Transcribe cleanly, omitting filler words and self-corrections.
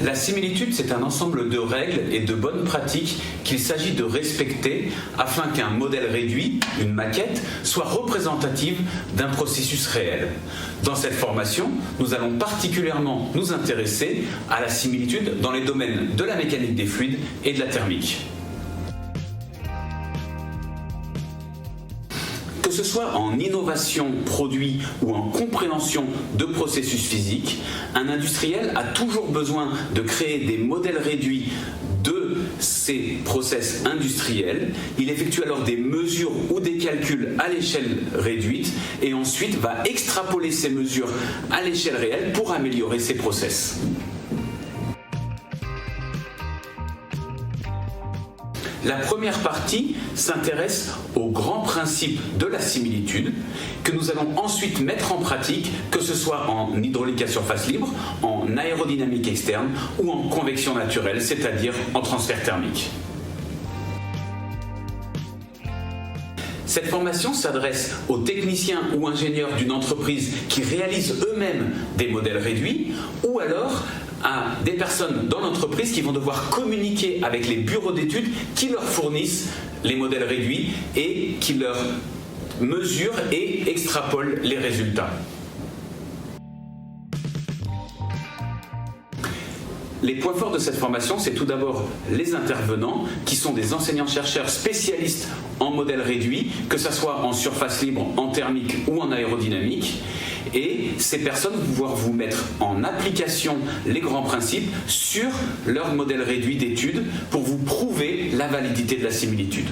La similitude, c'est un ensemble de règles et de bonnes pratiques qu'il s'agit de respecter afin qu'un modèle réduit, une maquette, soit représentative d'un processus réel. Dans cette formation, nous allons particulièrement nous intéresser à la similitude dans les domaines de la mécanique des fluides et de la thermique. Que ce soit en innovation produit ou en compréhension de processus physiques, un industriel a toujours besoin de créer des modèles réduits de ces process industriels. Il effectue alors des mesures ou des calculs à l'échelle réduite et ensuite va extrapoler ces mesures à l'échelle réelle pour améliorer ses process. La première partie s'intéresse aux grands principes de la similitude que nous allons ensuite mettre en pratique, que ce soit en hydraulique à surface libre, en aérodynamique externe ou en convection naturelle, c'est-à-dire en transfert thermique. Cette formation s'adresse aux techniciens ou ingénieurs d'une entreprise qui réalisent eux-mêmes des modèles réduits ou alors à des personnes dans l'entreprise qui vont devoir communiquer avec les bureaux d'études qui leur fournissent les modèles réduits et qui leur mesurent et extrapolent les résultats. Les points forts de cette formation, c'est tout d'abord les intervenants, qui sont des enseignants-chercheurs spécialistes en modèles réduits, que ce soit en surface libre, en thermique ou en aérodynamique. Et ces personnes vont pouvoir vous mettre en application les grands principes sur leur modèle réduit d'études pour vous prouver la validité de la similitude.